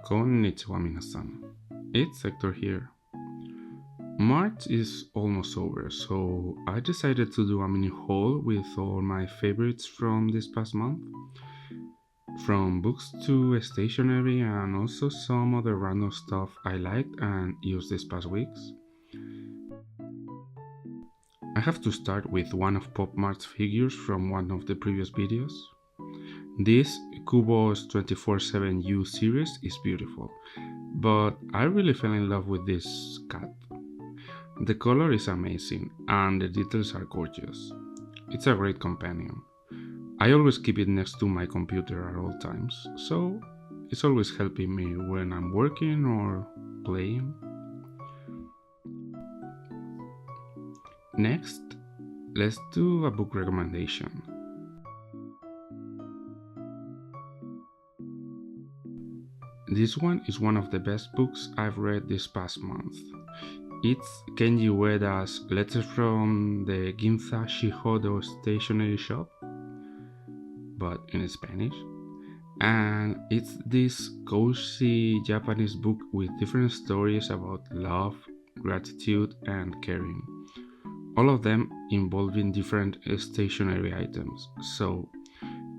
こんにちは皆さん. It's Héctor here. March is almost over, so I decided to do a mini haul with all my favorites from this past month. From books to stationery and also some other random stuff I liked and used these past weeks. I have to start with one of Pop Mart's figures from one of the previous videos. This Kubo's 24/7U series is beautiful, but I really fell in love with this cat. The color is amazing and the details are gorgeous. It's a great companion. I always keep it next to my computer at all times, so it's always helping me when I'm working or playing. Next, let's do a book recommendation. This one is one of the best books I've read this past month. It's Kenji Ueda's Letters from the Ginza Shihodo Stationery Shop, but in Spanish. And it's this cozy Japanese book with different stories about love, gratitude, and caring. All of them involving different stationery items. So,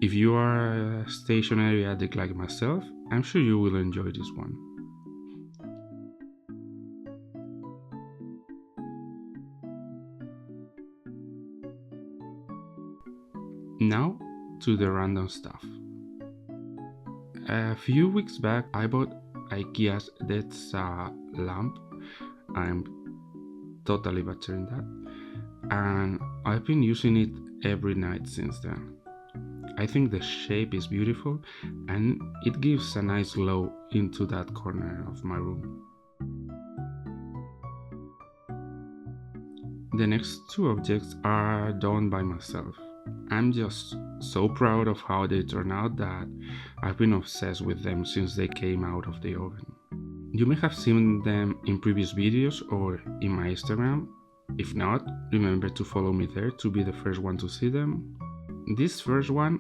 if you are a stationery addict like myself, I'm sure you will enjoy this one. Now to the random stuff. A few weeks back I bought IKEA's That's a lamp. I'm totally butchering that. And I've been using it every night since then. I think the shape is beautiful and it gives a nice glow into that corner of my room. The next two objects are done by myself. I'm just so proud of how they turn out that I've been obsessed with them since they came out of the oven. You may have seen them in previous videos or in my Instagram. If not, remember to follow me there to be the first one to see them. This first one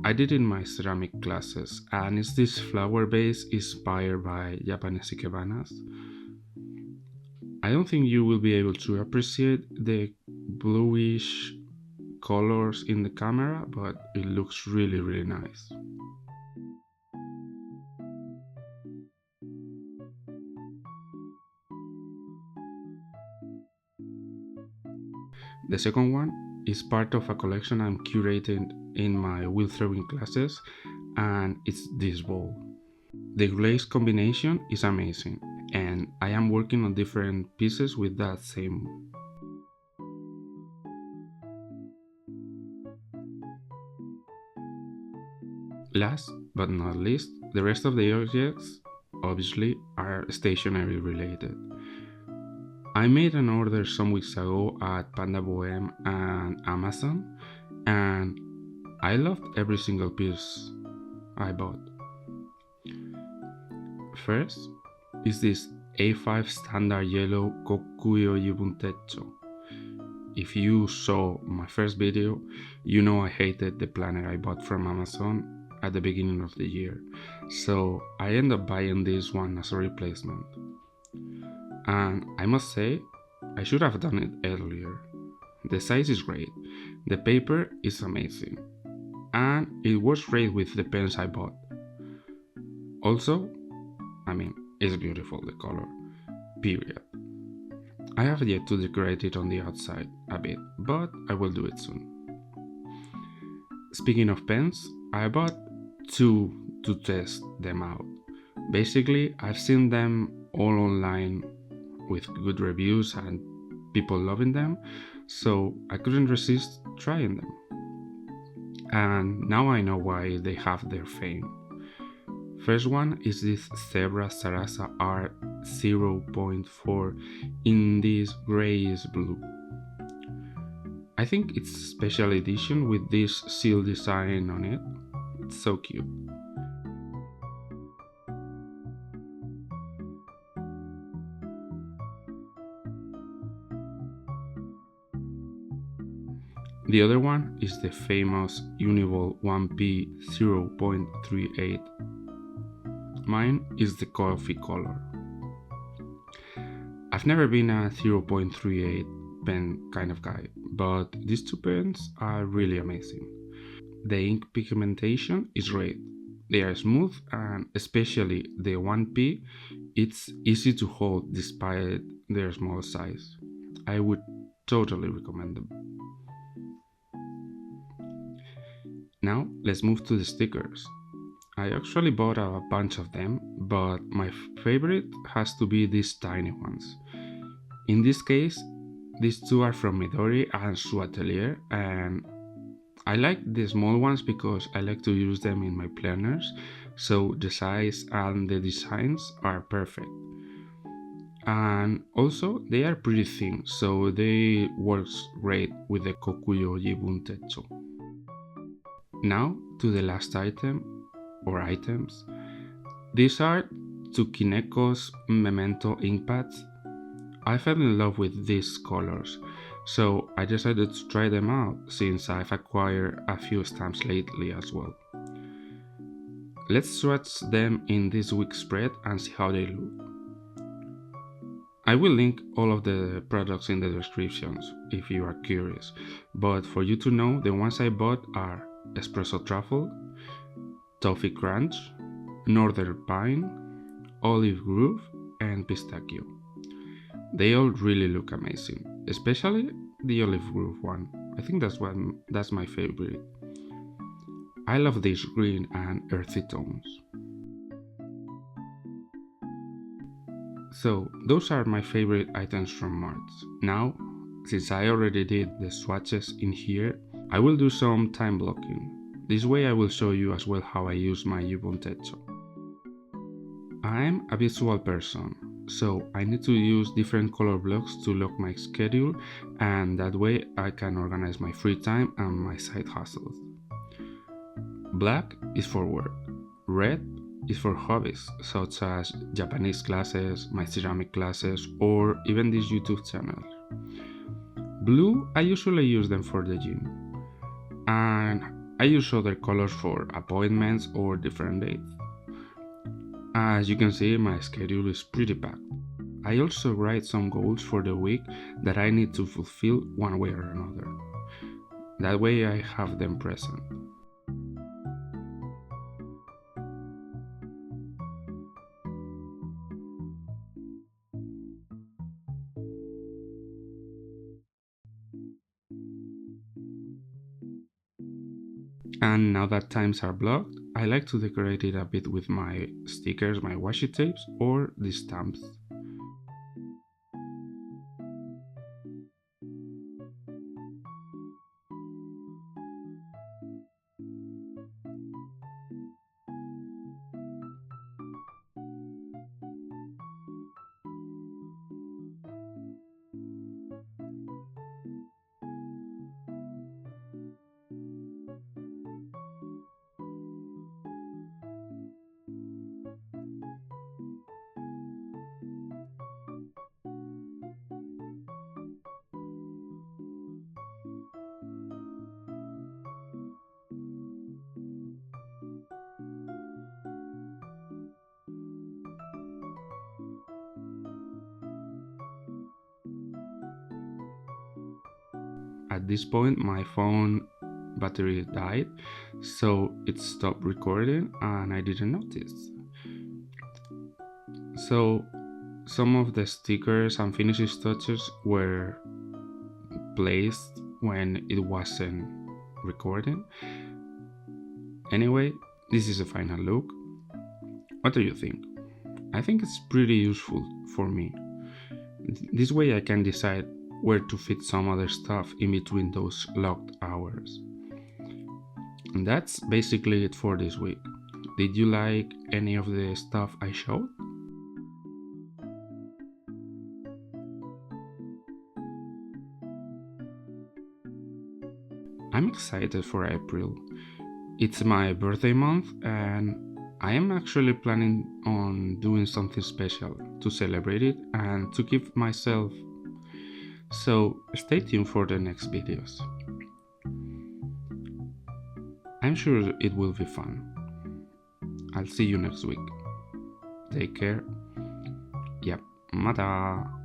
I did in my ceramic classes, and it's this flower vase inspired by Japanese ikebanas. I don't think you will be able to appreciate the bluish colors in the camera, but it looks really nice. The second one is part of a collection I'm curating in my wheel throwing classes, and it's this bowl. The glaze combination is amazing, and I am working on different pieces with that same. Last but not least, the rest of the objects obviously are stationery related. I made an order some weeks ago at Panda Bohem and Amazon, and I loved every single piece I bought. First is this A5 standard yellow Kokuyo Yubuntecho. If you saw my first video, you know I hated the planner I bought from Amazon at the beginning of the year, so I ended up buying this one as a replacement. And I must say, I should have done it earlier. The size is great, the paper is amazing, and it works great with the pens I bought. Also, it's beautiful, the color, period. I have yet to decorate it on the outside a bit, but I will do it soon. Speaking of pens, I bought two to test them out. Basically, I've seen them all online with good reviews and people loving them, so I couldn't resist trying them. And now I know why they have their fame. First one is this Zebra Sarasa Art 0.4 in this grayish blue. I think it's a special edition with this seal design on it. It's so cute. The other one is the famous Uniball 1P 0.38. Mine is the coffee color. I've never been a 0.38 pen kind of guy, but these two pens are really amazing. The ink pigmentation is great. They are smooth, and especially the 1P, it's easy to hold despite their small size. I would totally recommend them. Now let's move to the stickers. I actually bought a bunch of them, but my favorite has to be these tiny ones. In this case, these two are from Midori and Su Atelier, and I like the small ones because I like to use them in my planners, so the size and the designs are perfect. And also they are pretty thin, so they work great with the Kokuyo Jibun Techo. Now to the last item, or items. These are Tsukineko's Memento ink pads. I fell in love with these colors, so I decided to try them out since I've acquired a few stamps lately as well. Let's swatch them in this week's spread and see how they look. I will link all of the products in the descriptions if you are curious, but for you to know, the ones I bought are Espresso Truffle, Toffee Crunch, Northern Pine, Olive Groove, and Pistachio. They all really look amazing, especially the Olive Groove one. I think that's my favorite. I love these green and earthy tones. So those are my favorite items from March. Now, since I already did the swatches in here, I will do some time blocking. This way I will show you as well how I use my Jibun Techo. I'm a visual person, so I need to use different color blocks to lock my schedule, and that way I can organize my free time and my side hustles. Black is for work, red is for hobbies such as Japanese classes, my ceramic classes, or even this YouTube channel. Blue, I usually use them for the gym, and I use other colors for appointments or different dates. As you can see, my schedule is pretty packed. I also write some goals for the week that I need to fulfill one way or another. That way I have them present. And now that times are blocked, I like to decorate it a bit with my stickers, my washi tapes, or the stamps. At this point my phone battery died, so it stopped recording and I didn't notice. So some of the stickers and finishing touches were placed when it wasn't recording. Anyway, this is a final look. What do you think? I think it's pretty useful for me. This way I can decide where to fit some other stuff in between those locked hours. And that's basically it for this week. Did you like any of the stuff I showed? I'm excited for April. It's my birthday month and I am actually planning on doing something special to celebrate it and to give myself. So stay tuned for the next videos. I'm sure it will be fun. I'll see you next week. Take care. Yep. また。